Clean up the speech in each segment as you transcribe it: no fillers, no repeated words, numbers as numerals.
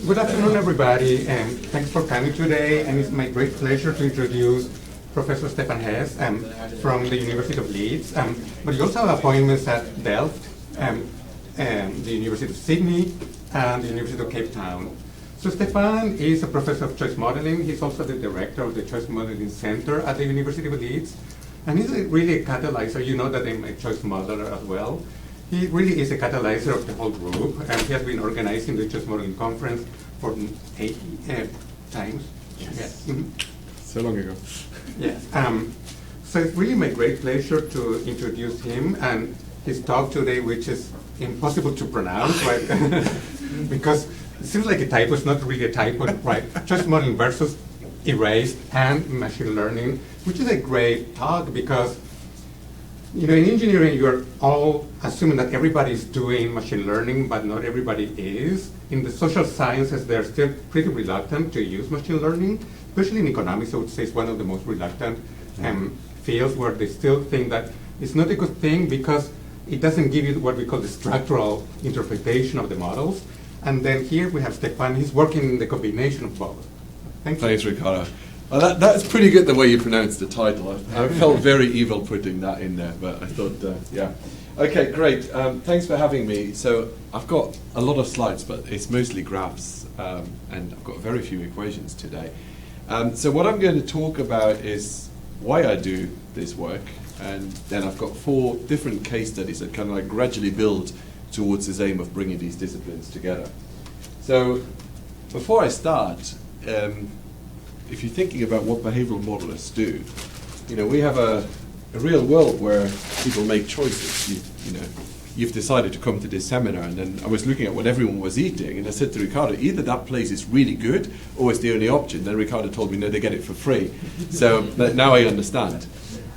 Good afternoon, everybody, and thanks for coming today. And it's my great pleasure to introduce Professor Stephane Hess from the University of Leeds. But you also have appointments at Delft, the University of Sydney, and the University of Cape Town. So Stephane is a professor of choice modeling. He's also the director of the Choice Modeling Center at the University of Leeds. And he's really a catalyzer. You know that I'm a choice modeler as well. He really is a catalyzer of the whole group, and he has been organizing the Choice Modeling Conference for 8 times. Yes. Yeah. So long ago. Yes. So it's really my great pleasure to introduce him and his talk today, which is impossible to pronounce, right? Because it seems like a typo. It's not really a typo, right? Choice modeling versus erased and machine learning, which is a great talk because, you know, in engineering, you're all assuming that everybody is doing machine learning, but not everybody is. In the social sciences, they're still pretty reluctant to use machine learning, especially in economics. I would say it's one of the most reluctant fields where they still think that it's not a good thing because it doesn't give you what we call the structural interpretation of the models. And then here we have Stephane. He's working in the combination of both. Thank you. Thanks, Ricardo. Well, that's pretty good the way you pronounced the title. I felt very evil putting that in there, but I thought, yeah. Okay, great. Thanks for having me. So I've got a lot of slides, but it's mostly graphs, and I've got very few equations today. So what I'm going to talk about is why I do this work, and then I've got 4 different case studies that kind of like gradually build towards this aim of bringing these disciplines together. So before I start, if you're thinking about what behavioral modelists do, you know, we have a real world where people make choices. You've decided to come to this seminar, and then I was looking at what everyone was eating, and I said to Ricardo, either that place is really good or it's the only option. Then Ricardo told me, no, they get it for free. So now I understand.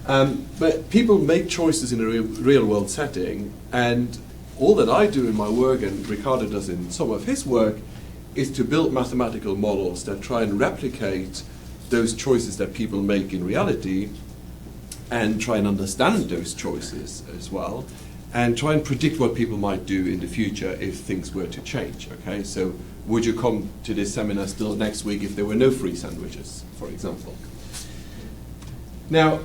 But people make choices in a real world setting, and all that I do in my work, and Ricardo does in some of his work, is to build mathematical models that try and replicate those choices that people make in reality and try and understand those choices as well and try and predict what people might do in the future if things were to change. Okay, so would you come to this seminar still next week if there were no free sandwiches, for example? Now,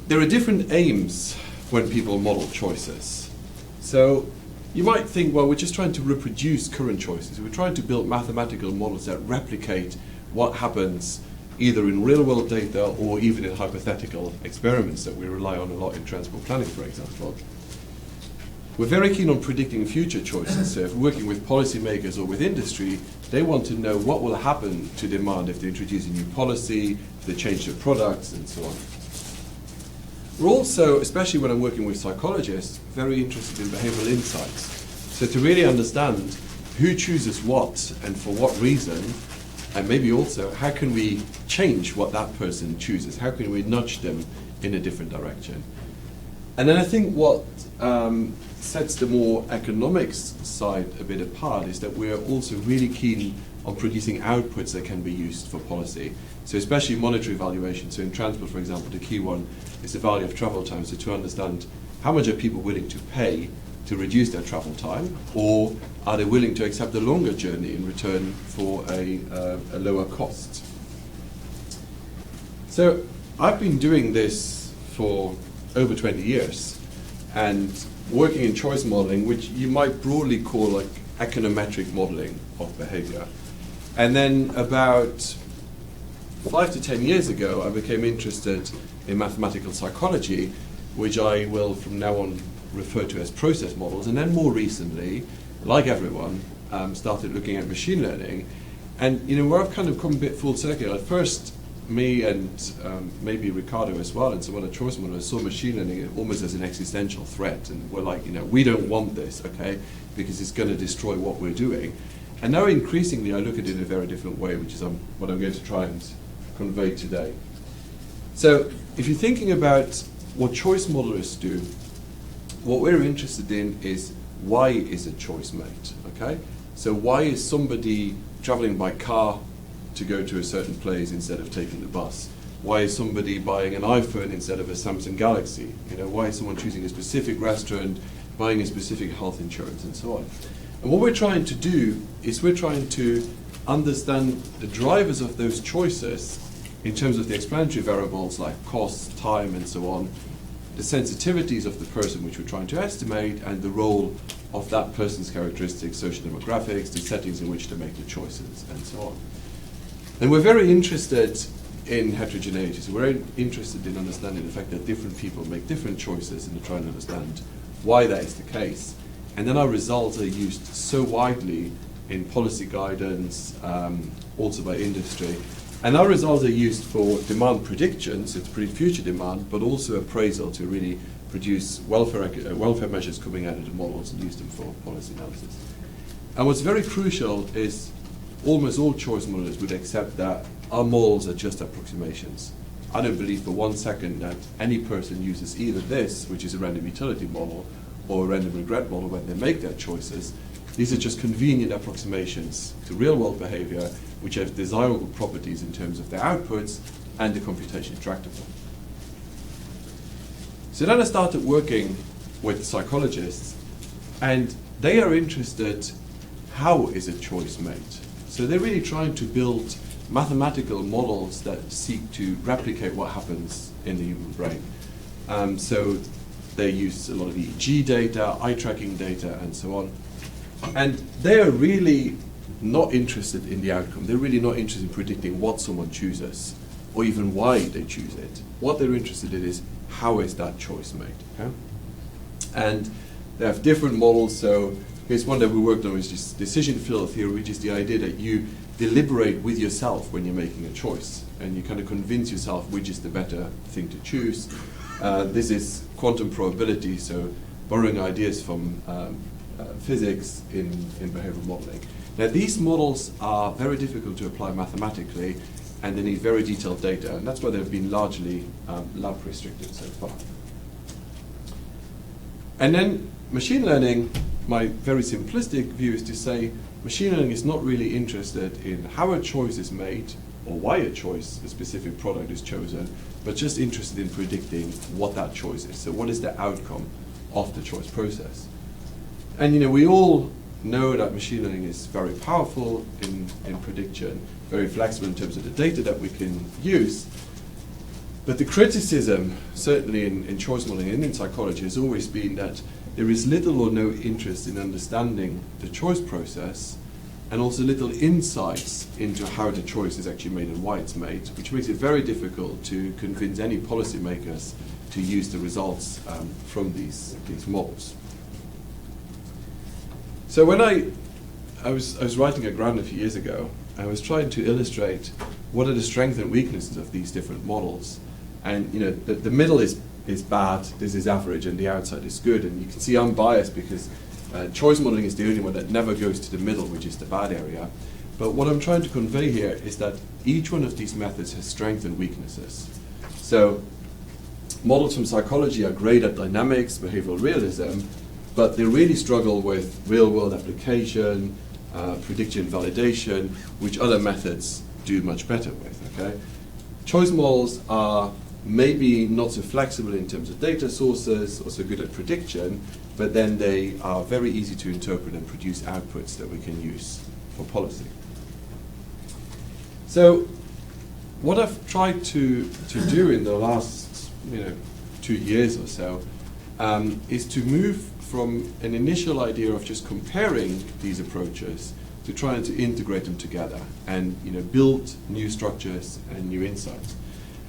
there are different aims when people model choices. So you might think, well, we're just trying to reproduce current choices. We're trying to build mathematical models that replicate what happens either in real-world data or even in hypothetical experiments that we rely on a lot in transport planning, for example. We're very keen on predicting future choices. So if we're working with policymakers or with industry, they want to know what will happen to demand if they introduce a new policy, if they change their products, and so on. We're also, especially when I'm working with psychologists, very interested in behavioral insights. So to really understand who chooses what and for what reason, and maybe also how can we change what that person chooses? How can we nudge them in a different direction? And then I think what sets the more economics side a bit apart is that we're also really keen on producing outputs that can be used for policy. So especially monetary valuation. So in transport, for example, the key one is the value of travel time. So to understand how much are people willing to pay to reduce their travel time, or are they willing to accept a longer journey in return for a lower cost? So I've been doing this for over 20 years and working in choice modeling, which you might broadly call like econometric modeling of behavior. And then about 5 to 10 years ago, I became interested in mathematical psychology, which I will from now on refer to as process models. And then more recently, like everyone, started looking at machine learning. And you know, where I've kind of come a bit full circle, at first me and maybe Ricardo as well and some other choice modelers saw machine learning almost as an existential threat. And we're like, you know, we don't want this, okay, because it's going to destroy what we're doing. And now increasingly I look at it in a very different way, which is what I'm going to try and convey today. So if you're thinking about what choice modelers do, what we're interested in is why is a choice made, okay? So why is somebody traveling by car to go to a certain place instead of taking the bus? Why is somebody buying an iPhone instead of a Samsung Galaxy? You know, why is someone choosing a specific restaurant, buying a specific health insurance, and so on? And what we're trying to do is we're trying to understand the drivers of those choices in terms of the explanatory variables like cost, time, and so on, the sensitivities of the person which we're trying to estimate, and the role of that person's characteristics, social demographics, the settings in which to make the choices, and so on. And we're very interested in heterogeneity. So we're very interested in understanding the fact that different people make different choices and to try and understand why that is the case. And then our results are used so widely in policy guidance, also by industry. And our results are used for demand predictions, so to predict future demand, but also appraisal to really produce welfare measures coming out of the models and use them for policy analysis. And what's very crucial is almost all choice modelers would accept that our models are just approximations. I don't believe for 1 second that any person uses either this, which is a random utility model, or a random regret model when they make their choices. These are just convenient approximations to real-world behavior, which have desirable properties in terms of their outputs and the computation tractable. So then I started working with psychologists, and they are interested, how is a choice made? So they're really trying to build mathematical models that seek to replicate what happens in the human brain. So they use a lot of EEG data, eye tracking data, and so on. And they are really not interested in the outcome. They're really not interested in predicting what someone chooses, or even why they choose it. What they're interested in is, how is that choice made? Okay? And they have different models. So here's one that we worked on, which is decision field theory, which is the idea that you deliberate with yourself when you're making a choice, and you kind of convince yourself which is the better thing to choose. This is quantum probability, so borrowing ideas from physics in behavioral modeling. Now, these models are very difficult to apply mathematically, and they need very detailed data, and that's why they've been largely lab restricted so far. And then machine learning, my very simplistic view is to say machine learning is not really interested in how a choice is made or why a choice, a specific product is chosen, but just interested in predicting what that choice is. So what is the outcome of the choice process? And we all know that machine learning is very powerful in prediction, very flexible in terms of the data that we can use. But the criticism, certainly in choice modeling and in psychology, has always been that there is little or no interest in understanding the choice process, and also little insights into how the choice is actually made and why it's made, which makes it very difficult to convince any policymakers to use the results from these models. So when I was writing a grant a few years ago, I was trying to illustrate what are the strengths and weaknesses of these different models. And the middle is bad, this is average, and the outside is good. And you can see I'm biased because choice modeling is the only one that never goes to the middle, which is the bad area. But what I'm trying to convey here is that each one of these methods has strengths and weaknesses. So models from psychology are great at dynamics, behavioral realism, but they really struggle with real-world application, prediction validation, which other methods do much better with. Okay? Choice models are maybe not so flexible in terms of data sources, or so good at prediction, but then they are very easy to interpret and produce outputs that we can use for policy. So what I've tried to do in the last 2 years or so is to move from an initial idea of just comparing these approaches to trying to integrate them together and build new structures and new insights.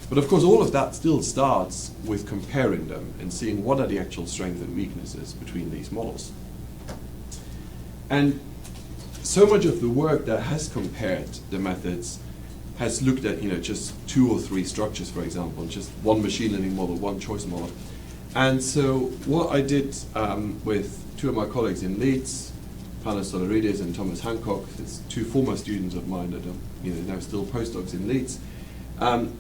But of course, all of that still starts with comparing them and seeing what are the actual strengths and weaknesses between these models. And so much of the work that has compared the methods has looked at just 2 or 3 structures, for example, just one machine learning model, one choice model. And so what I did with 2 of my colleagues in Leeds, Panos Solaridis and Thomas Hancock, it's 2 former students of mine that are now still postdocs in Leeds.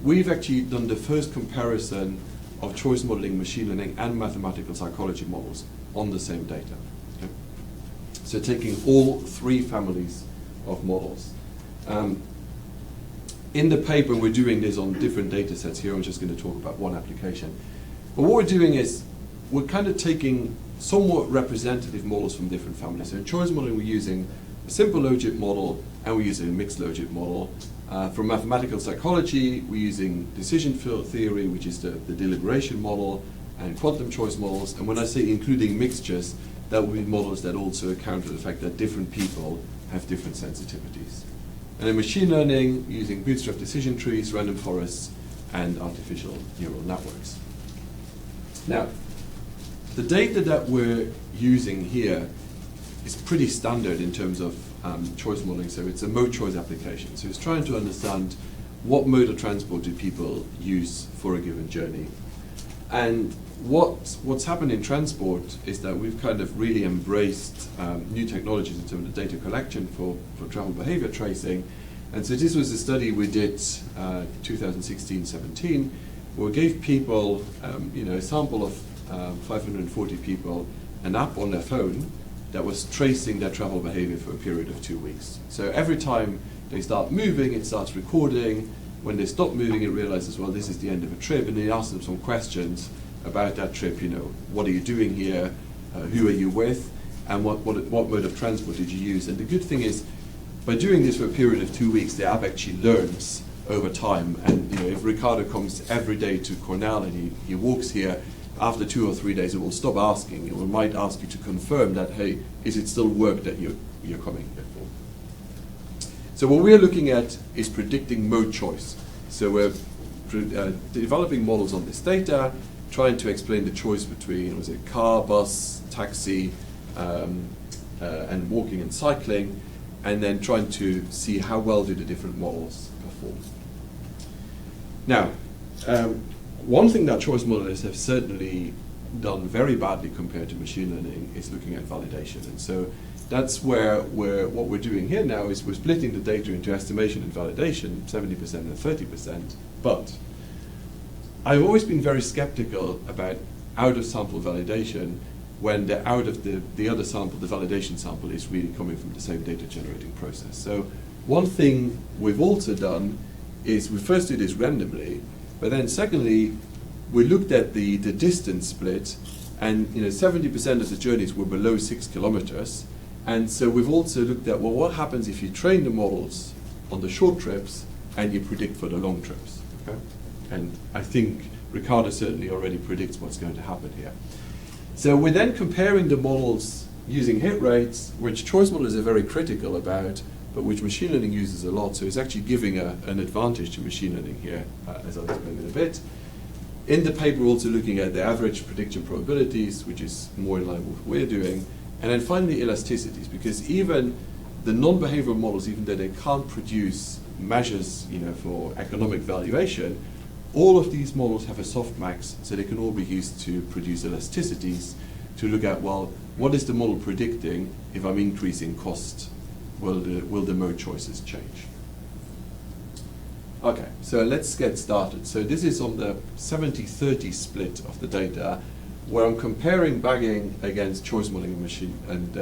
We've actually done the first comparison of choice modeling, machine learning, and mathematical psychology models on the same data. Okay? So taking all 3 families of models. In the paper, we're doing this on different data sets. Here I'm just going to talk about one application. But what we're doing is we're kind of taking somewhat representative models from different families. So in choice modeling, we're using a simple logit model, and we're using a mixed logit model. For mathematical psychology, we're using decision field theory, which is the deliberation model, and quantum choice models. And when I say including mixtures, that will be models that also account for the fact that different people have different sensitivities. And in machine learning, using bootstrap decision trees, random forests, and artificial neural networks. Now, the data that we're using here is pretty standard in terms of choice modeling, so it's a mode choice application. So it's trying to understand what mode of transport do people use for a given journey. And what's happened in transport is that we've kind of really embraced new technologies in terms of data collection for travel behavior tracing. And so this was a study we did 2016-17, where we gave people a sample of 540 people an app on their phone that was tracing their travel behavior for a period of 2 weeks. So every time they start moving, it starts recording. When they stop moving, it realizes, well, this is the end of a trip, and they ask them some questions about that trip. What are you doing here? Who are you with? And what mode of transport did you use? And the good thing is, by doing this for a period of 2 weeks, the app actually learns over time. And if Ricardo comes every day to Cornell and he walks here, after 2 or 3 days, it will stop asking. It might ask you to confirm that, hey, is it still work that you're coming here for? So what we're looking at is predicting mode choice. So we're developing models on this data, trying to explain the choice between, was it car, bus, taxi, and walking and cycling, and then trying to see how well do the different models perform. Now, one thing that choice models have certainly done very badly compared to machine learning is looking at validation. And so that's where what we're doing here now is we're splitting the data into estimation and validation, 70% and 30%. But I've always been very skeptical about out-of-sample validation when the out of the other sample, the validation sample, is really coming from the same data generating process. So one thing we've also done is we first did this randomly, but then secondly, we looked at the distance split, and 70% of the journeys were below 6 kilometers. And so we've also looked at, well, what happens if you train the models on the short trips and you predict for the long trips? Okay? And I think Ricardo certainly already predicts what's going to happen here. So we're then comparing the models using hit rates, which choice models are very critical about, but which machine learning uses a lot. So it's actually giving an advantage to machine learning here, as I'll explain in a bit. In the paper, we're also looking at the average prediction probabilities, which is more in line with what we're doing. And then finally, elasticities, because even the non-behavioral models, even though they can't produce measures for economic valuation, all of these models have a softmax, so they can all be used to produce elasticities to look at, well, what is the model predicting if I'm increasing cost? Will the mode choices change? Okay, so let's get started. So this is on the 70-30 split of the data, where I'm comparing bagging against choice modeling machine and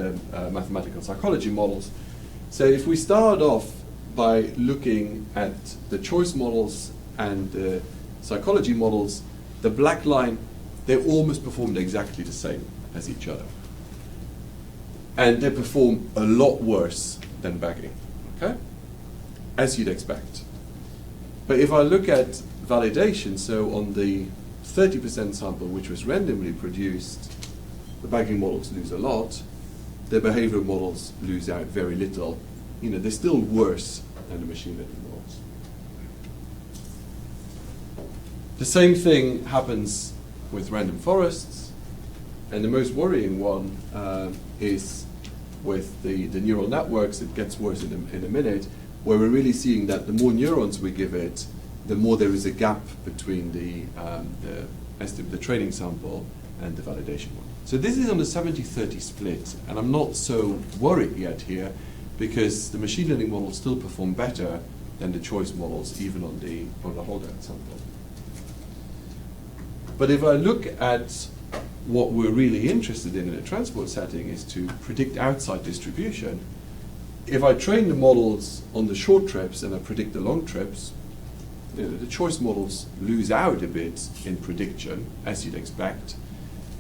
mathematical psychology models. So if we start off by looking at the choice models and the psychology models, the black line, they almost performed exactly the same as each other. And they perform a lot worse than bagging, okay? As you'd expect. But if I look at validation, so on the 30% sample, which was randomly produced, the bagging models lose a lot, the behavioral models lose out very little. They're still worse than the machine learning models. The same thing happens with random forests, and the most worrying one is with the neural networks. It gets worse in a minute, where we're really seeing that the more neurons we give it, the more there is a gap between the training sample and the validation one. So this is on the 70-30 split, and I'm not so worried yet here, because the machine learning models still perform better than the choice models, even on the holdout sample. But if I look at what we're really interested in a transport setting, is to predict outside distribution. If I train the models on the short trips and I predict the long trips, the choice models lose out a bit in prediction, as you'd expect,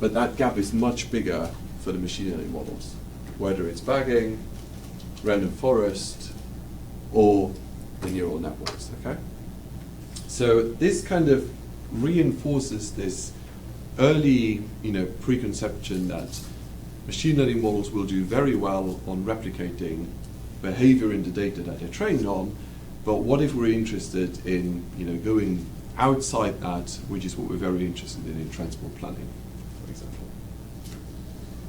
but that gap is much bigger for the machine learning models, whether it's bagging random forest, or the neural networks, okay? So this kind of reinforces this early, preconception that machine learning models will do very well on replicating behavior in the data that they're trained on, but what if we're interested in, going outside that, which is what we're very interested in transport planning, for example.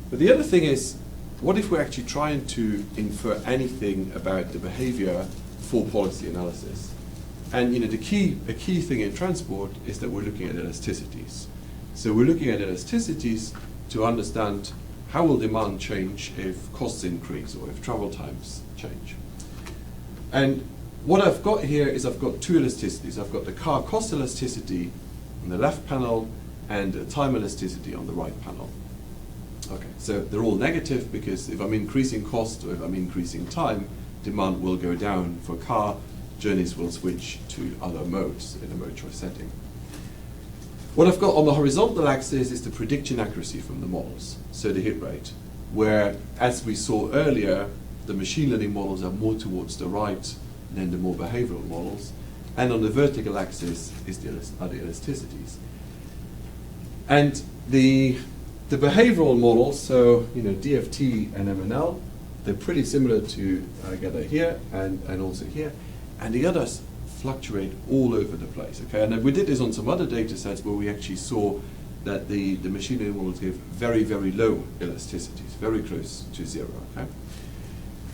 But the other thing is, what if we're actually trying to infer anything about the behavior for policy analysis? And a key thing in transport is that we're looking at elasticities. So we're looking at elasticities to understand how will demand change if costs increase or if travel times change. And what I've got here is I've got two elasticities. I've got the car cost elasticity on the left panel and the time elasticity on the right panel. Okay, so they're all negative because if I'm increasing cost or if I'm increasing time, demand will go down for car, journeys will switch to other modes in a mode choice setting. What I've got on the horizontal axis is the prediction accuracy from the models, so the hit rate, where, as we saw earlier, the machine learning models are more towards the right than the more behavioral models, and on the vertical axis are the elasticities. And the behavioral models, so DFT and MNL, they're pretty similar to gather here and also here, and the others fluctuate all over the place. Okay, and we did this on some other data sets where we actually saw that the machine learning models give very, very low elasticities, very close to zero. Okay,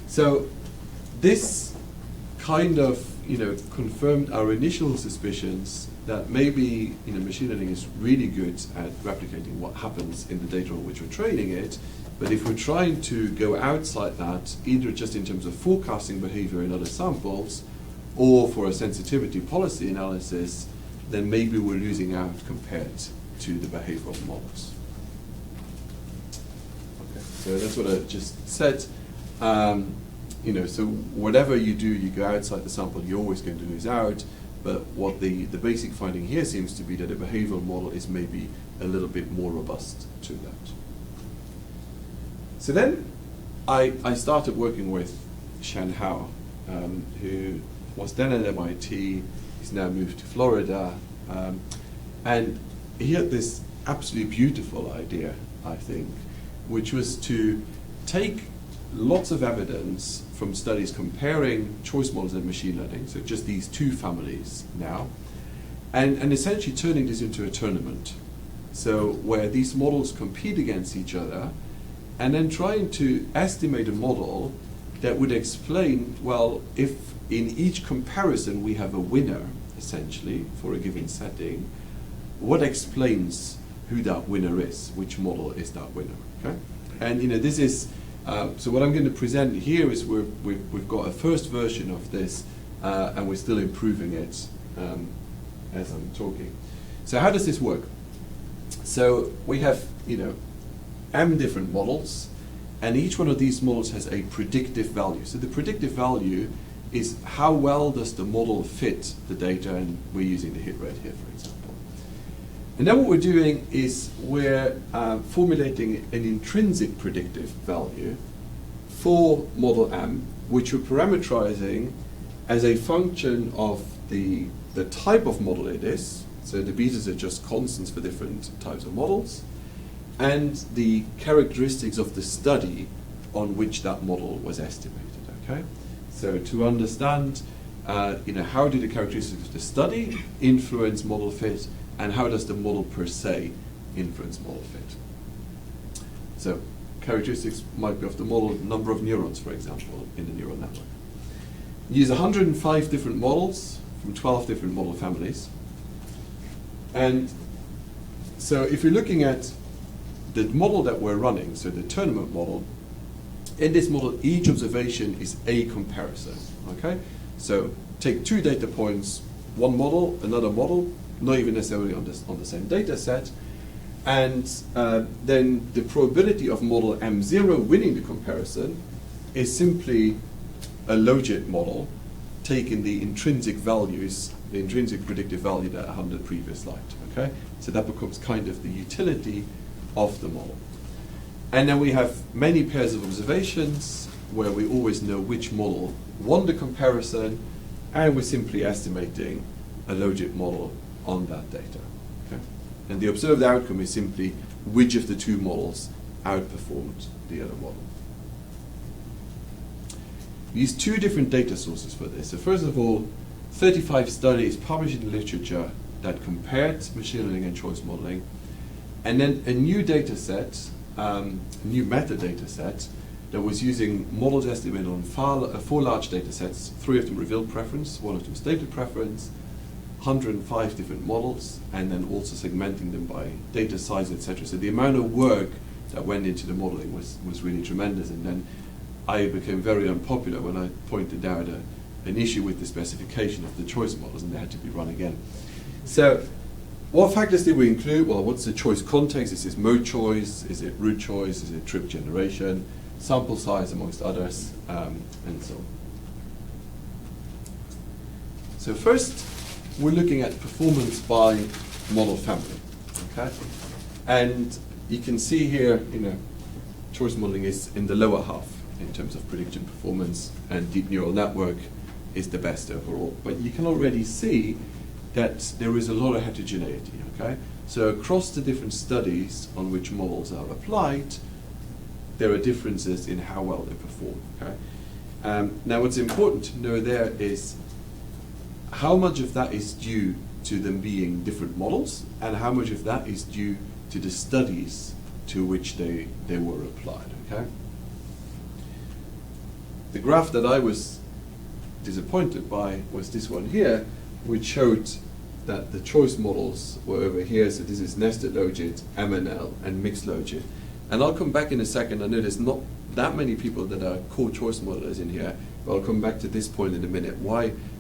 so this kind of confirmed our initial suspicions that maybe machine learning is really good at replicating what happens in the data on which we're training it, but if we're trying to go outside that, either just in terms of forecasting behavior in other samples or for a sensitivity policy analysis, then maybe we're losing out compared to the behavioral models. Okay, so that's what I just said. So whatever you do, you go outside the sample, you're always going to lose out. But what the basic finding here seems to be that a behavioral model is maybe a little bit more robust to that. So then I started working with Shan Hao, who was then at MIT. He's now moved to Florida. And he had this absolutely beautiful idea, I think, which was to take lots of evidence from studies comparing choice models and machine learning, so just these two families now, and essentially turning this into a tournament. So where these models compete against each other, and then trying to estimate a model that would explain, well, if in each comparison we have a winner, essentially, for a given setting, what explains who that winner is, which model is that winner, okay? And this is, so what I'm going to present here is we've got a first version of this, and we're still improving it as I'm talking. So how does this work? So we have, m different models, and each one of these models has a predictive value. So the predictive value is how well does the model fit the data, and we're using the hit rate here, for example. And then what we're doing is we're formulating an intrinsic predictive value for model M, which we're parameterizing as a function of the type of model it is. So the betas are just constants for different types of models, and the characteristics of the study on which that model was estimated. Okay, so to understand, how do the characteristics of the study influence model fit, and how does the model per se influence model fit? So characteristics might be of the model, number of neurons, for example, in the neural network. You use 105 different models from 12 different model families. And so if you're looking at the model that we're running, so the tournament model, in this model, each observation is a comparison, okay? So take two data points, one model, another model, not even necessarily on the same data set, and then the probability of model M0 winning the comparison is simply a logit model taking the intrinsic values, the intrinsic predictive value that I had on the previous slide, okay? So that becomes kind of the utility of the model. And then we have many pairs of observations, where we always know which model won the comparison, and we're simply estimating a logit model on that data. Okay? And the observed outcome is simply which of the two models outperformed the other model. We use two different data sources for this. So first of all, 35 studies published in the literature that compared machine learning and choice modeling, and then a new data set, new metadata set, that was using models estimated on four large data sets. 3 of them revealed preference, 1 of them stated preference, 105 different models, and then also segmenting them by data size, etc. So the amount of work that went into the modeling was really tremendous. And then I became very unpopular when I pointed out an issue with the specification of the choice models, and they had to be run again. So what factors did we include? Well, what's the choice context? Is this mode choice? Is it route choice? Is it trip generation? Sample size, amongst others, and so on. So first, we're looking at performance by model family. Okay, and you can see here, choice modeling is in the lower half in terms of prediction performance, and deep neural network is the best overall. But you can already see that there is a lot of heterogeneity. Okay, so across the different studies on which models are applied, there are differences in how well they perform. Okay, now what's important to know there is how much of that is due to them being different models, and how much of that is due to the studies to which they were applied. Okay. The graph that I was disappointed by was this one here, which showed that the choice models were over here. So this is nested logit, MNL, and mixed logit. And I'll come back in a second. I know there's not that many people that are core choice modelers in here, but I'll come back to this point in a minute.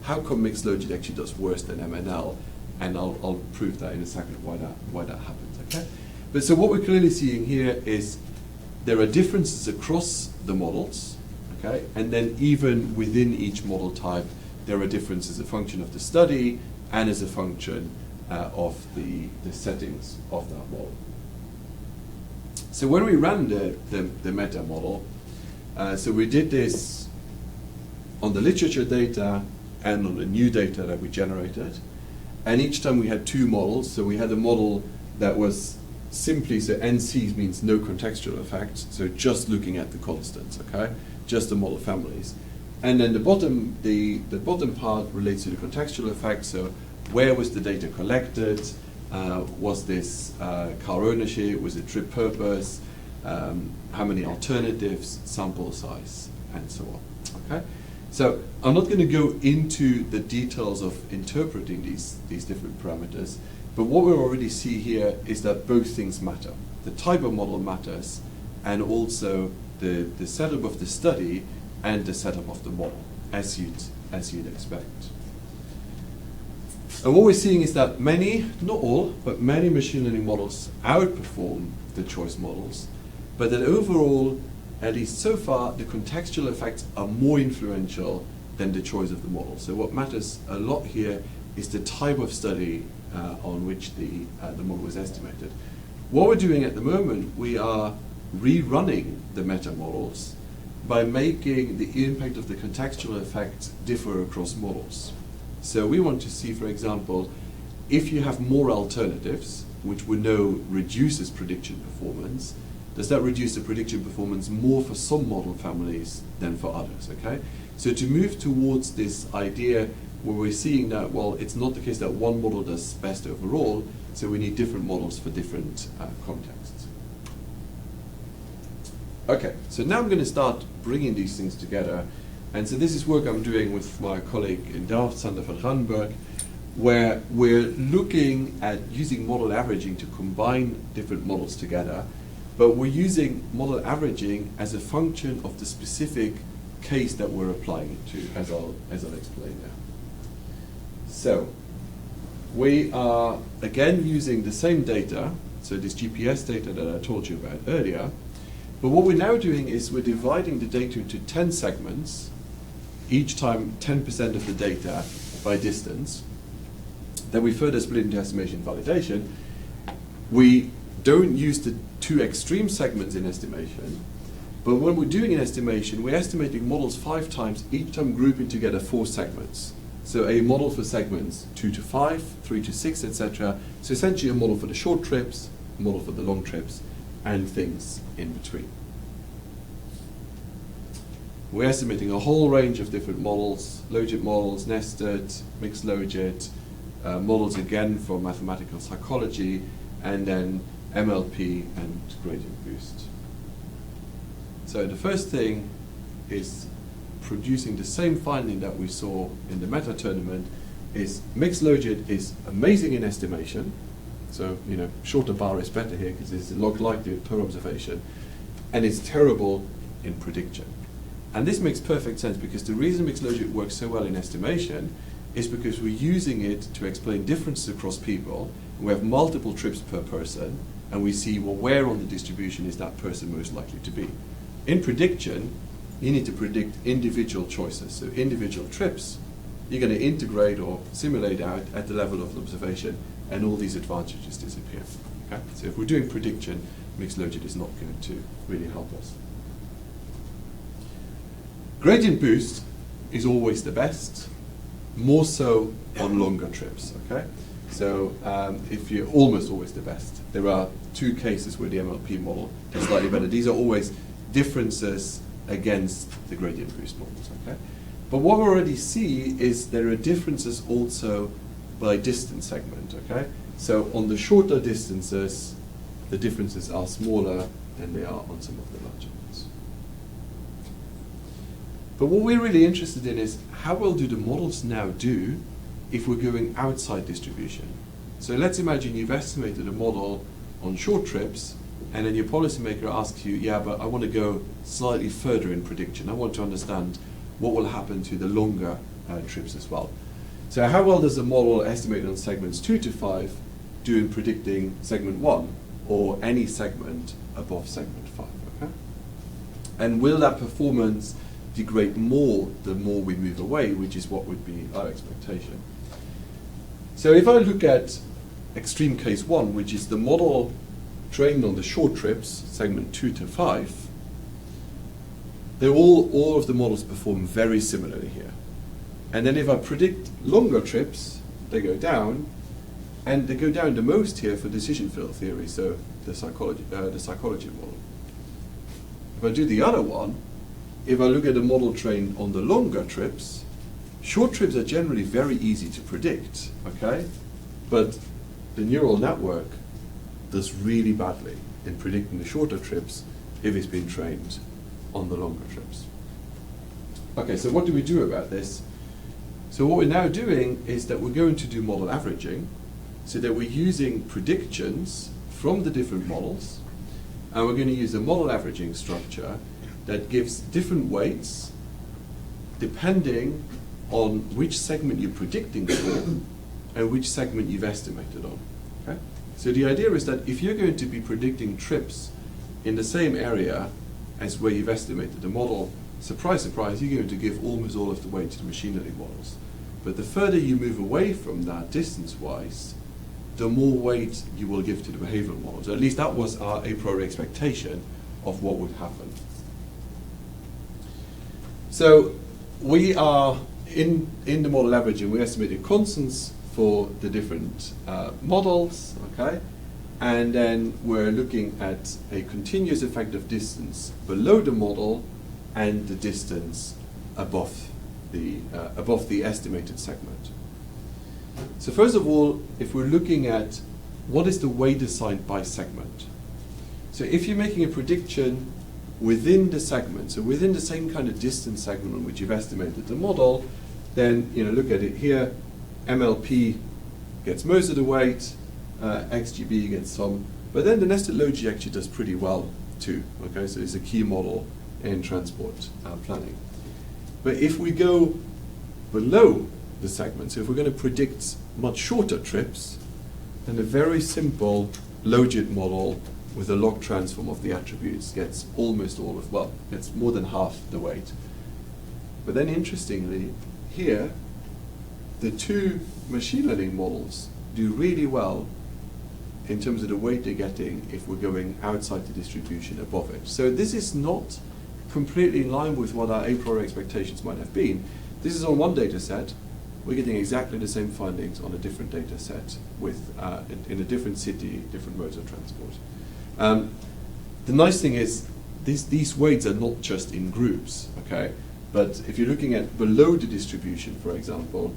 How come mixed logit actually does worse than MNL? And I'll prove that in a second why that happens. Okay. But so what we're clearly seeing here is there are differences across the models. Okay, and then even within each model type, there are differences as a function of the study and as a function of the settings of that model. So when we ran the meta model, so we did this on the literature data and on the new data that we generated. And each time we had 2 models. So we had a model that was simply, so NC means no contextual effect, so just looking at the constants, okay? Just the model families. And then the bottom part relates to the contextual effect, so where was the data collected? Was this car ownership? Was it trip purpose? How many alternatives? Sample size, and so on. Okay. So I'm not going to go into the details of interpreting these different parameters, but what we already see here is that both things matter. The type of model matters, and also the setup of the study and the setup of the model, as you'd expect. And what we're seeing is that many, not all, but many machine learning models outperform the choice models, but that overall, at least so far, the contextual effects are more influential than the choice of the model. So what matters a lot here is the type of study on which the model was estimated. What we're doing at the moment, we are rerunning the meta models by making the impact of the contextual effect differ across models. So we want to see, for example, if you have more alternatives, which we know reduces prediction performance, does that reduce the prediction performance more for some model families than for others, okay? So to move towards this idea where we're seeing that, well, it's not the case that one model does best overall, so we need different models for different contexts. Okay, so now I'm going to start bringing these things together. And so this is work I'm doing with my colleague in Delft, Sander van Ranenburg, where we're looking at using model averaging to combine different models together, but we're using model averaging as a function of the specific case that we're applying it to, as I'll explain now. So we are again using the same data, so this GPS data that I told you about earlier, but what we're now doing is we're dividing the data into 10 segments, each time 10% of the data by distance. Then we further split into estimation and validation. We don't use the 2 extreme segments in estimation, But when we're doing an estimation, we're estimating models 5 times, each time grouping together 4 segments. So a model for segments 2 to 5, 3 to 6, etc. So essentially a model for the short trips, a model for the long trips, and things in between. We're estimating a whole range of different models, logit models, nested, mixed logit, models again for mathematical psychology, and then MLP and gradient boost. So the first thing is producing the same finding that we saw in the meta tournament. Is mixed logit is amazing in estimation. So, shorter bar is better here because it's log likelihood per observation, and it's terrible in prediction. And this makes perfect sense because the reason mixed logit works so well in estimation is because we're using it to explain differences across people. We have multiple trips per person, and we see, well, where on the distribution is that person most likely to be. In prediction, you need to predict individual choices. So individual trips, you're going to integrate or simulate out at the level of the observation, and all these advantages disappear. Okay? So if we're doing prediction, mixed logit is not going to really help us. Gradient boost is always the best, more so on longer trips. Okay? So if you're almost always the best. There are 2 cases where the MLP model is slightly better. These are always differences against the gradient boost models. Okay? But what we already see is there are differences also by distance segment. Okay? So on the shorter distances, the differences are smaller than they are on some of the larger ones. But what we're really interested in is how well do the models now do if we're going outside distribution. So let's imagine you've estimated a model on short trips, and then your policymaker asks you, yeah, but I want to go slightly further in prediction. I want to understand what will happen to the longer trips as well. So how well does a model estimated on segments 2 to 5 do in predicting segment 1 or any segment above segment 5? Okay? And will that performance degrade more the more we move away, which is what would be our expectation? So if I look at extreme case 1, which is the model trained on the short trips, segment 2 to 5, all of the models perform very similarly here. And then if I predict longer trips, they go down, and they go down the most here for decision field theory, so the psychology model. If I do the other one, if I look at a model trained on the longer trips, short trips are generally very easy to predict, okay? But the neural network does really badly in predicting the shorter trips if it's been trained on the longer trips. Okay, so what do we do about this? So what we're now doing is that we're going to do model averaging, so that we're using predictions from the different models, and we're going to use a model averaging structure that gives different weights depending on which segment you're predicting for and which segment you've estimated on. Okay? So the idea is that if you're going to be predicting trips in the same area as where you've estimated the model, surprise, surprise, you're going to give almost all of the weight to the machine learning models. But the further you move away from that distance-wise, the more weight you will give to the behavioral models. At least that was our a priori expectation of what would happen. So we are in the model averaging, we estimated constants for the different models, okay? And then we're looking at a continuous effect of distance below the model and the distance above the estimated segment. So first of all, if we're looking at what is the weight assigned by segment. So if you're making a prediction within the segment, so within the same kind of distance segment on which you've estimated the model, then look at it here, MLP gets most of the weight, XGB gets some, but then the nested logit actually does pretty well too. Okay, so it's a key model in transport planning. But if we go below the segment, so if we're going to predict much shorter trips, then a very simple logit model with a log transform of the attributes gets almost all of, well, gets more than half the weight. But then interestingly, here, the 2 machine learning models do really well in terms of the weight they're getting if we're going outside the distribution above it. So this is not completely in line with what our a priori expectations might have been. This is on one data set. We're getting exactly the same findings on a different data set with in a different city, different modes of transport. The nice thing is these weights are not just in groups, okay? But if you're looking at below the distribution, for example,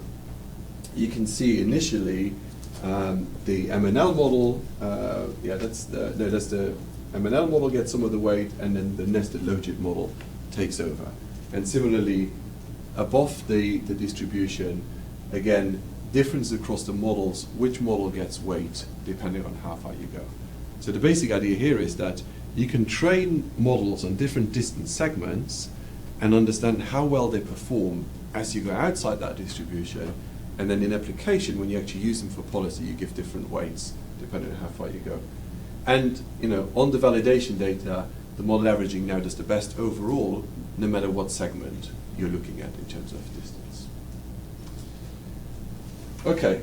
you can see initially the MNL model. That's the MNL model gets some of the weight, and then the nested logit model takes over. And similarly, above the distribution, again, difference across the models, which model gets weight depending on how far you go. So the basic idea here is that you can train models on different distance segments and understand how well they perform as you go outside that distribution, and then in application, when you actually use them for policy, you give different weights depending on how far you go. And on the validation data, the model averaging now does the best overall, no matter what segment you're looking at in terms of distance. Okay,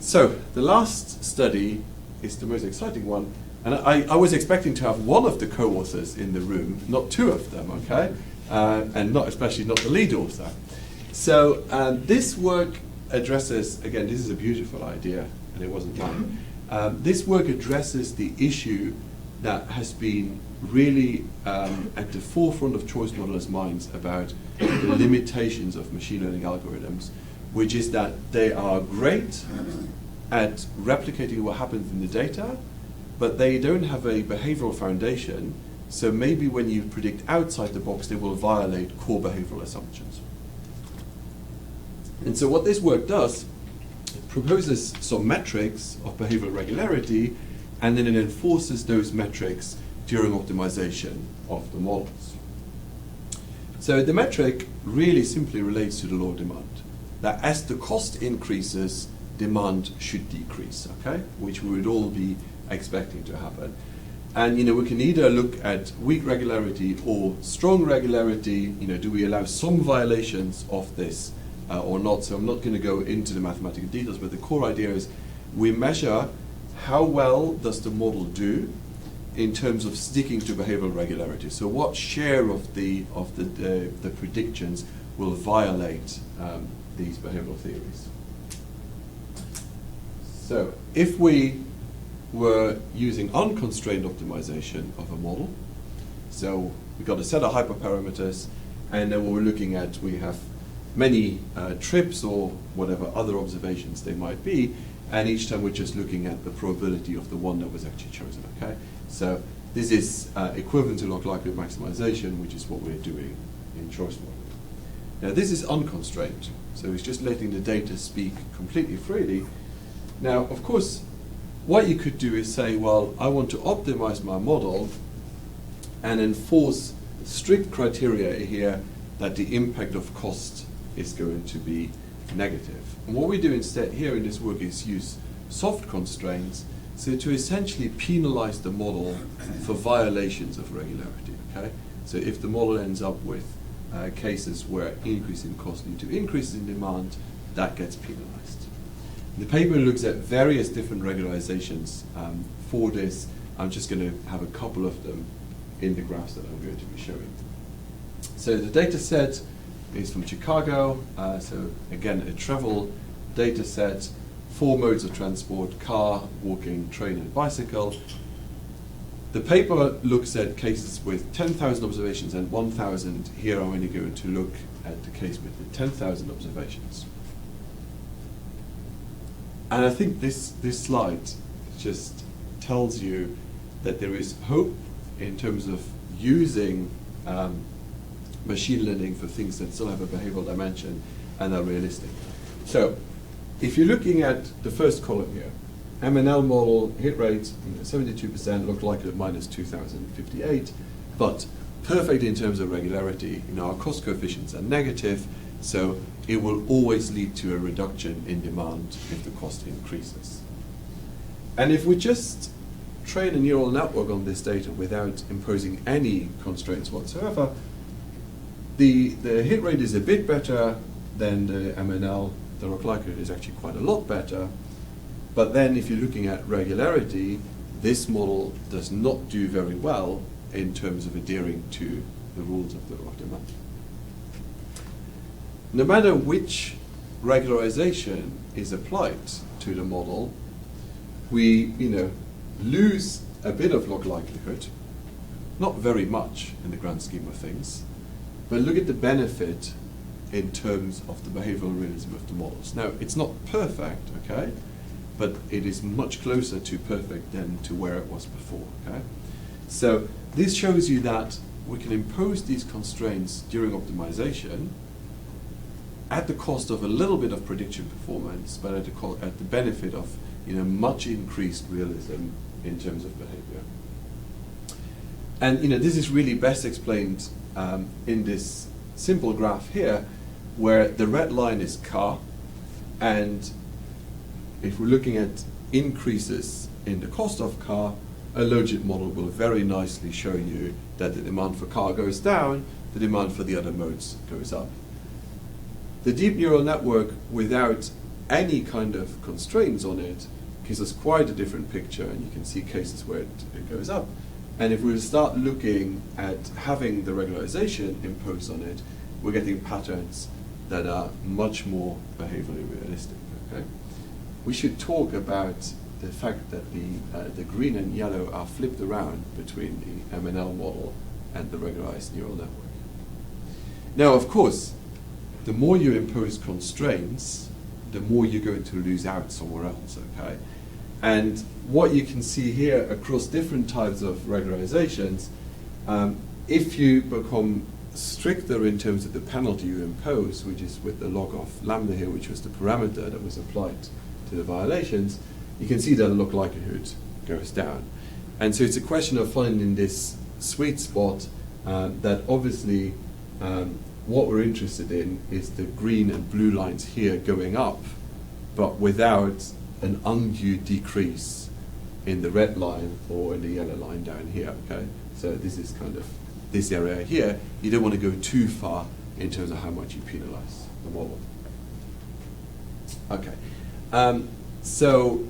so the last study is the most exciting one, and I was expecting to have one of the co-authors in the room, not two of them, okay? And especially not the lead author. So this work addresses, again, this is a beautiful idea, and it wasn't mine. This work addresses the issue that has been really at the forefront of choice modelers' minds about the limitations of machine learning algorithms, which is that they are great at replicating what happens in the data, but they don't have a behavioral foundation, so maybe when you predict outside the box, they will violate core behavioral assumptions. And so what this work does, it proposes some metrics of behavioral regularity, and then it enforces those metrics during optimization of the models. So the metric really simply relates to the law of demand, that as the cost increases, demand should decrease, okay? Which we would all be expecting to happen. And we can either look at weak regularity or strong regularity. Do we allow some violations of this or not? So I'm not going to go into the mathematical details, but the core idea is we measure how well does the model do in terms of sticking to behavioral regularity. So what share of the predictions will violate these behavioral theories? So if we were using unconstrained optimization of a model, so we've got a set of hyperparameters, and then what we're looking at, we have many trips or whatever other observations they might be, and each time we're just looking at the probability of the one that was actually chosen, okay? So this is equivalent to log likelihood maximization, which is what we're doing in choice modeling. Now this is unconstrained, so it's just letting the data speak completely freely. Now, of course, what you could do is say, well, I want to optimize my model and enforce strict criteria here that the impact of cost is going to be negative. And what we do instead here in this work is use soft constraints, so to essentially penalize the model for violations of regularity, okay? So if the model ends up with cases where increase in cost lead to increases in demand, that gets penalized. The paper looks at various different regularizations for this. I'm just going to have a couple of them in the graphs that I'm going to be showing. So the data set is from Chicago. So again, a travel data set, 4 modes of transport: car, walking, train, and bicycle. The paper looks at cases with 10,000 observations and 1,000. Here I'm only going to look at the case with the 10,000 observations. And I think this slide just tells you that there is hope in terms of using machine learning for things that still have a behavioral dimension and are realistic. So if you're looking at the first column here, MNL model hit rate 72%, look like at minus 2,058, but perfect in terms of regularity. Our cost coefficients are negative, so it will always lead to a reduction in demand if the cost increases. And if we just train a neural network on this data without imposing any constraints whatsoever, the hit rate is a bit better than the MNL. The log likelihood is actually quite a lot better. But then if you're looking at regularity, this model does not do very well in terms of adhering to the rules of the math. No matter which regularization is applied to the model, we lose a bit of log likelihood, not very much in the grand scheme of things, but look at the benefit in terms of the behavioral realism of the models. Now, it's not perfect, okay, but it is much closer to perfect than to where it was before, okay? So this shows you that we can impose these constraints during optimization at the cost of a little bit of prediction performance, but at the benefit of much increased realism in terms of behavior. And this is really best explained in this simple graph here, where the red line is car, and if we're looking at increases in the cost of car, a logit model will very nicely show you that the demand for car goes down, the demand for the other modes goes up. The deep neural network without any kind of constraints on it gives us quite a different picture, and you can see cases where it goes up. And if we start looking at having the regularization imposed on it, we're getting patterns that are much more behaviorally realistic. Okay? We should talk about the fact that the green and yellow are flipped around between the MNL model and the regularized neural network. Now, of course, the more you impose constraints, the more you're going to lose out somewhere else, okay? And what you can see here across different types of regularizations, if you become stricter in terms of the penalty you impose, which is with the log of lambda here, which was the parameter that was applied to the violations, you can see that the log likelihood goes down. And so it's a question of finding this sweet spot that obviously what we're interested in is the green and blue lines here going up, but without an undue decrease in the red line or in the yellow line down here, okay? So this is kind of this area here. You don't want to go too far in terms of how much you penalize the model. Okay, so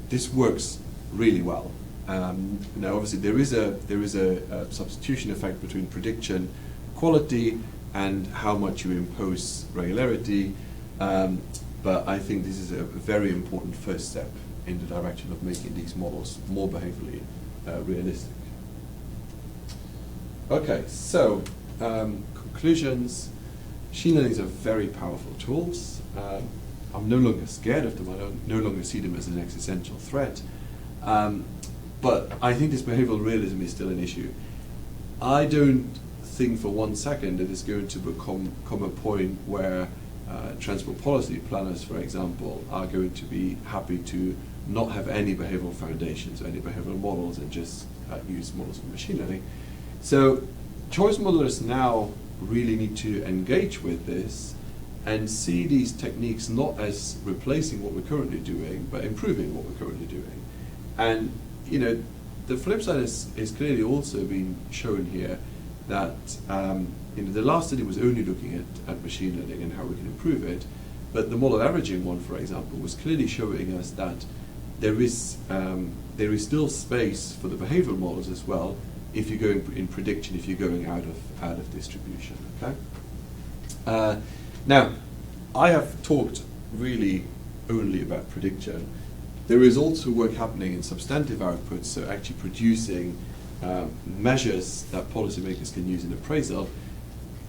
this works really well. Now obviously there is a substitution effect between prediction quality and how much you impose regularity, but I think this is a very important first step in the direction of making these models more behaviorally realistic. Okay, so conclusions. Machine learning are very powerful tools. I'm no longer scared of them. I no longer see them as an existential threat. But I think this behavioral realism is still an issue. I don't think for one second that it's going to become a point where transport policy planners, for example, are going to be happy to not have any behavioral foundations or any behavioral models and just use models of machine learning. So choice modelers now really need to engage with this and see these techniques not as replacing what we're currently doing, but improving what we're currently doing. And the flip side is clearly also being shown here that the last study was only looking at machine learning and how we can improve it, but the model averaging one, for example, was clearly showing us that there is still space for the behavioral models as well if you're going in prediction, if you're going out of distribution. Okay. Now, I have talked really only about prediction. There is also work happening in substantive outputs, so actually producing measures that policymakers can use in appraisal.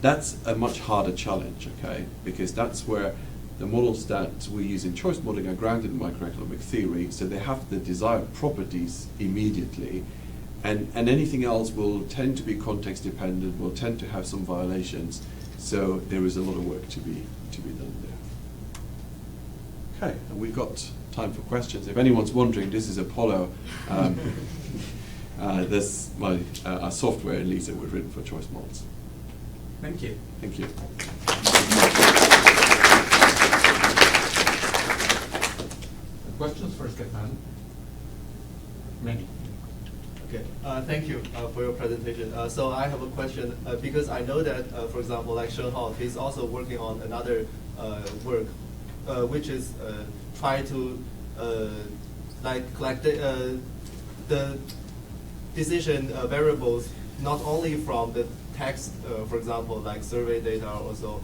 That's a much harder challenge, okay? Because that's where the models that we use in choice modeling are grounded in microeconomic theory, so they have the desired properties immediately, and anything else will tend to be context dependent, will tend to have some violations, so there is a lot of work to be done there. Okay, and we've got time for questions. If anyone's wondering, this is Apollo. This our software in Leeds that we've written for choice models. Thank you. Thank you. Questions for Stephane? Many. Okay, thank you for your presentation. So I have a question because I know that, for example, like Shenhao, he's also working on another work, which is try to collect the decision variables not only from the text, for example, like survey data also,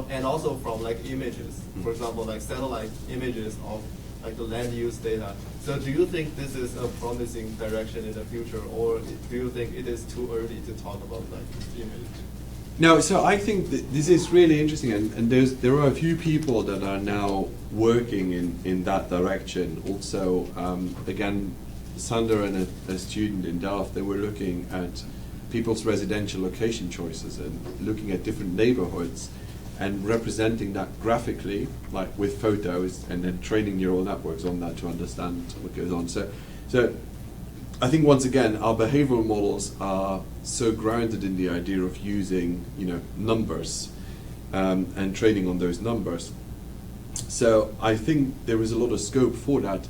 and also from like images, for example, like satellite images of like the land use data. So do you think this is a promising direction in the future, or do you think it is too early to talk about like image? No, so I think that this is really interesting, and there are a few people that are now working in that direction. Also, again, Sander and a student in Delft, they were looking at people's residential location choices and looking at different neighborhoods and representing that graphically, like with photos, and then training neural networks on that to understand what goes on. So I think once again, our behavioral models are so grounded in the idea of using, numbers and training on those numbers. So I think there is a lot of scope for that.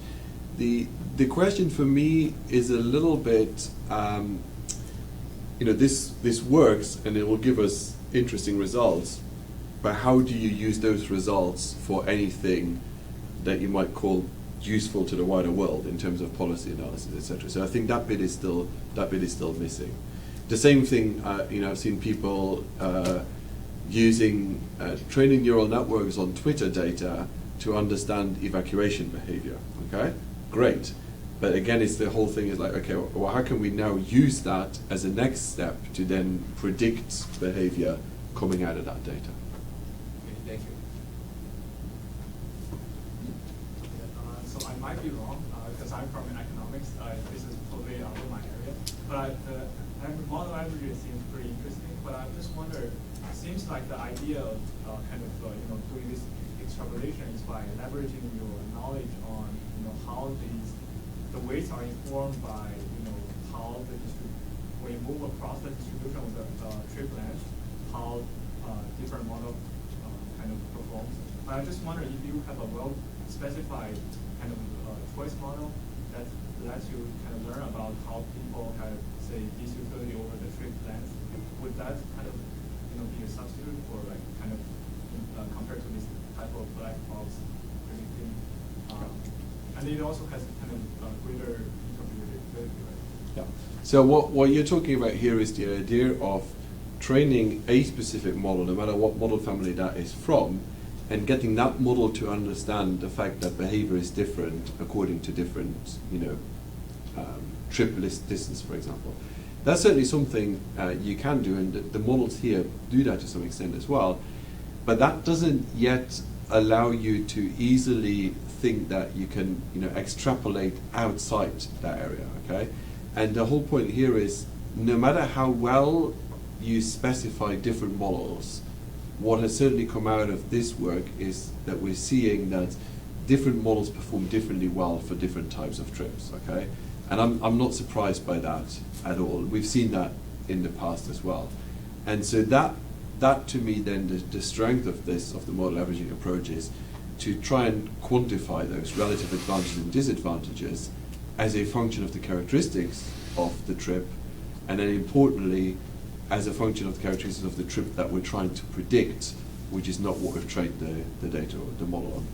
The question for me is a little bit, this works and it will give us interesting results, but how do you use those results for anything that you might call useful to the wider world in terms of policy analysis, etc. So I think that bit is still missing. The same thing, I've seen people using training neural networks on Twitter data to understand evacuation behavior. Okay, great, but again, it's the whole thing is like, okay, well, how can we now use that as a next step to then predict behavior coming out of that data? Okay, thank you. So I might be wrong because I'm from economics. This is totally out of my area. But model averages seems pretty interesting. But I just wonder, it seems like the idea of doing this extrapolation is by leveraging your knowledge on how the weights are informed by how when you move across the distribution of the trip length, how different model performs. But I just wonder if you have a well-specified choice model that lets you learn about how people have, say, this utility over the trip length. Would that be a substitute for compared to this type of black box predicting? And it also has greater interpretability, right? Yeah. So what you're talking about here is the idea of training a specific model, no matter what model family that is from, and getting that model to understand the fact that behavior is different according to different, trip list distance, for example. That's certainly something you can do, and the models here do that to some extent as well. But that doesn't yet allow you to easily think that you can, extrapolate outside that area. Okay, and the whole point here is, no matter how well you specify different models, what has certainly come out of this work is that we're seeing that different models perform differently well for different types of trips, okay? And I'm not surprised by that at all. We've seen that in the past as well. And so that to me then, the strength of the model averaging approach is to try and quantify those relative advantages and disadvantages as a function of the characteristics of the trip, and then importantly, as a function of the characteristics of the trip that we're trying to predict, which is not what we've trained the data or the model on.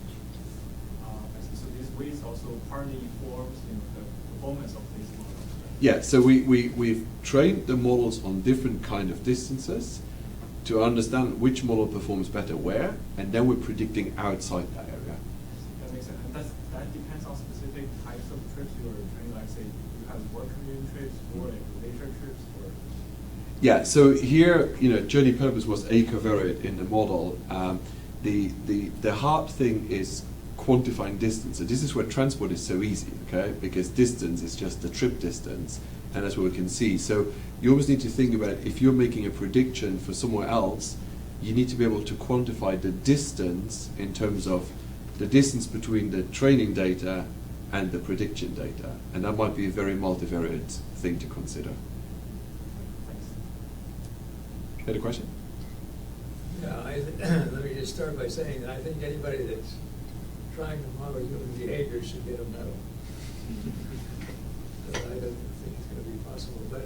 So these weights also partly informs the performance of these models. Right? Yeah, so we've trained the models on different kind of distances to understand which model performs better where, and then we're predicting outside that area. That makes sense. And that depends on specific types of trips you're training, like say you have work commuting trips or leisure trips, or. Yeah, so here, journey purpose was a covariate in the model. The hard thing is quantifying distance. So this is where transport is so easy, okay? Because distance is just the trip distance, and that's what we can see. So you always need to think about, if you're making a prediction for somewhere else, you need to be able to quantify the distance in terms of the distance between the training data and the prediction data. And that might be a very multivariate thing to consider. You had a question? Yeah, let me just start by saying that I think anybody that's trying to model human behavior should get a medal. I don't think it's going to be possible. But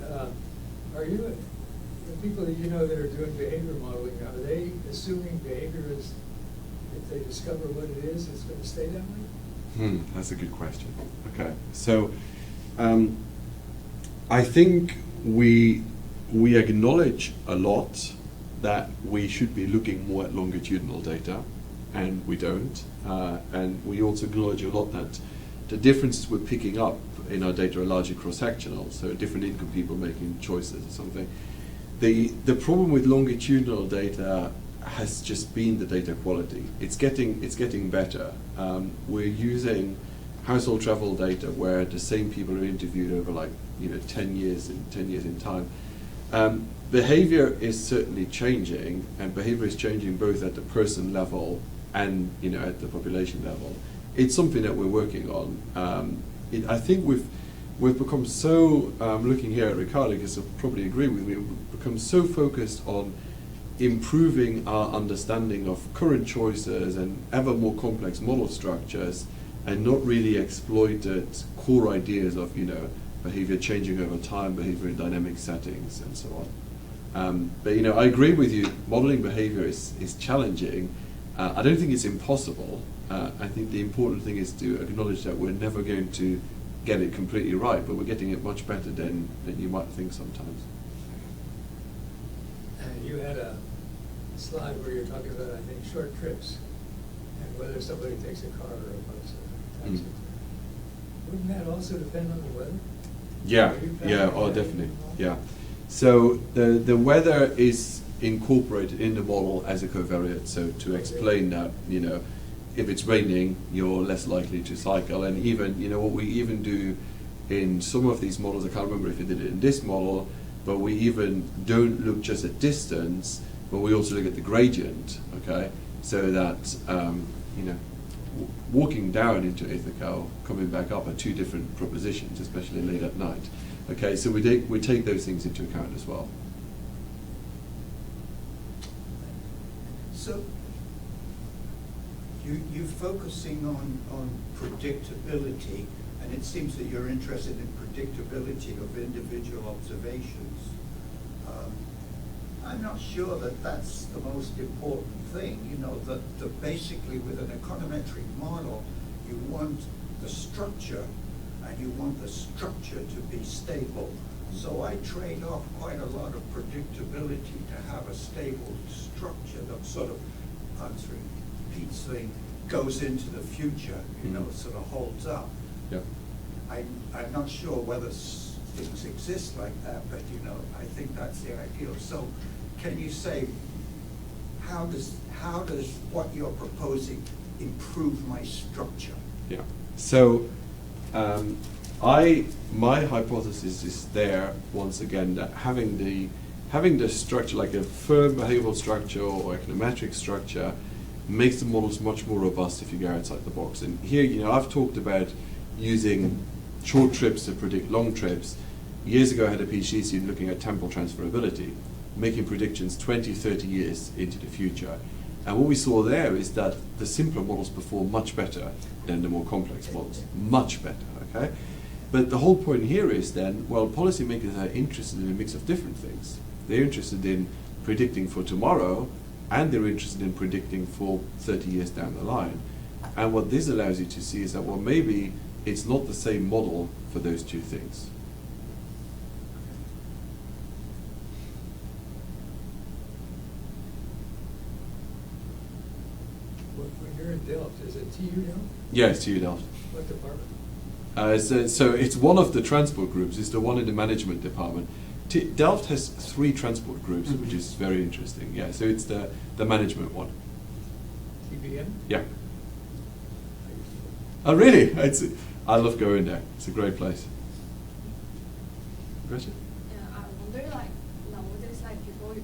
are you, the people that you know that are doing behavior modeling, are they assuming behavior is, if they discover what it is, it's going to stay that way? That's a good question. Okay, so I think we we acknowledge a lot that we should be looking more at longitudinal data, and we don't. And we also acknowledge a lot that the differences we're picking up in our data are largely cross-sectional, so different income people making choices or something. The problem with longitudinal data has just been the data quality. It's getting better. We're using household travel data where the same people are interviewed over 10 years in time. Behavior is certainly changing, and behavior is changing both at the person level and at the population level. It's something that we're working on. I think we've become so, looking here at Ricardo, because he'll probably agree with me, we've become so focused on improving our understanding of current choices and ever more complex model structures, and not really exploited core ideas of behavior changing over time, behavior in dynamic settings, and so on. But I agree with you. Modeling behavior is challenging. I don't think it's impossible. I think the important thing is to acknowledge that we're never going to get it completely right, but we're getting it much better than you might think sometimes. You had a slide where you're talking about, I think, short trips and whether somebody takes a car or a bus or a taxi. Wouldn't that also depend on the weather? Yeah, definitely. Yeah. So the weather is incorporated in the model as a covariate, so to explain that, if it's raining, you're less likely to cycle. And even, what we even do in some of these models, I can't remember if we did it in this model, but we even don't look just at distance, but we also look at the gradient, okay? So that, walking down into Ithaca, coming back up are two different propositions, especially late at night. Okay, so we take those things into account as well. So you're focusing on predictability, and it seems that you're interested in predictability of individual observations. I'm not sure that that's the most important thing. That basically with an econometric model, you want the structure, and you want the structure to be stable. So I trade off quite a lot of predictability to have a stable structure that sort of, answering Pete's thing, goes into the future, sort of holds up. Yeah. I'm not sure whether things exist like that, but I think that's the ideal. So can you say, how does what you're proposing improve my structure? Yeah. So my hypothesis is there once again that having the structure like a firm behavioral structure or econometric structure makes the models much more robust if you go outside the box. And here, I've talked about using short trips to predict long trips. Years ago, I had a PhD student looking at temporal transferability, making predictions 20, 30 years into the future. And what we saw there is that the simpler models perform much better than the more complex models. Much better, okay? But the whole point here is then, well, policymakers are interested in a mix of different things. They're interested in predicting for tomorrow, and they're interested in predicting for 30 years down the line. And what this allows you to see is that, well, maybe it's not the same model for those two things. When you're in Delft, is it TU Delft? Yeah, it's TU Delft. What department? So it's one of the transport groups. It's the one in the management department. Delft has 3 transport groups, which is very interesting. Yeah, so it's the management one. TBM? Yeah. Oh, really? I love going there. It's a great place. Gretchen? Yeah, I wonder, nowadays, people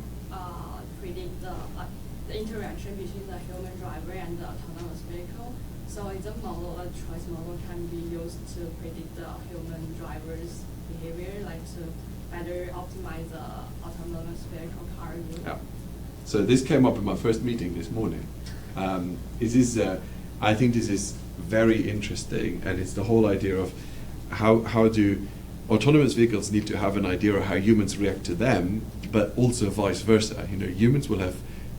predict the interaction between the human driver and the autonomous vehicle. So is a model, a choice model, can be used to predict the human driver's behavior, to better optimize the autonomous vehicle car use? Yeah. So this came up in my first meeting this morning. I think this is very interesting, and it's the whole idea of how do autonomous vehicles need to have an idea of how humans react to them, but also vice versa. Humans will have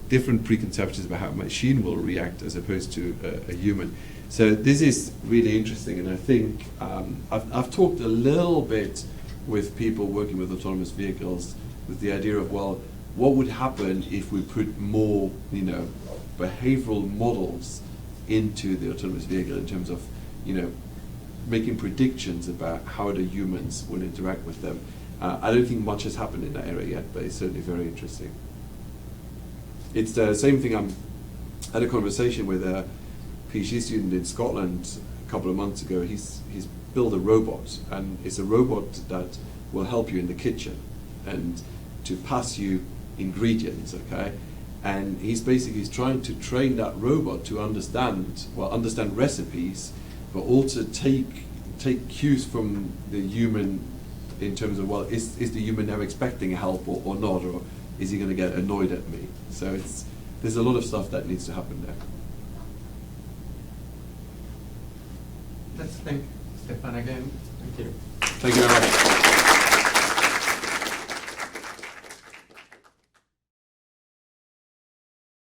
different preconceptions about how a machine will react as opposed to a human. So this is really interesting, and I think I've talked a little bit with people working with autonomous vehicles with the idea of, well, what would happen if we put more, behavioral models into the autonomous vehicle in terms of, making predictions about how the humans will interact with them. I don't think much has happened in that area yet, but it's certainly very interesting. It's the same thing. I had a conversation with a PhD student in Scotland a couple of months ago. He's built a robot, and it's a robot that will help you in the kitchen and to pass you ingredients, okay? And he's trying to train that robot to understand recipes, but also take cues from the human in terms of, well, is the human now expecting help or not, or is he going to get annoyed at me? So there's a lot of stuff that needs to happen there. Let's thank Stephane again. Thank you. Thank you very much.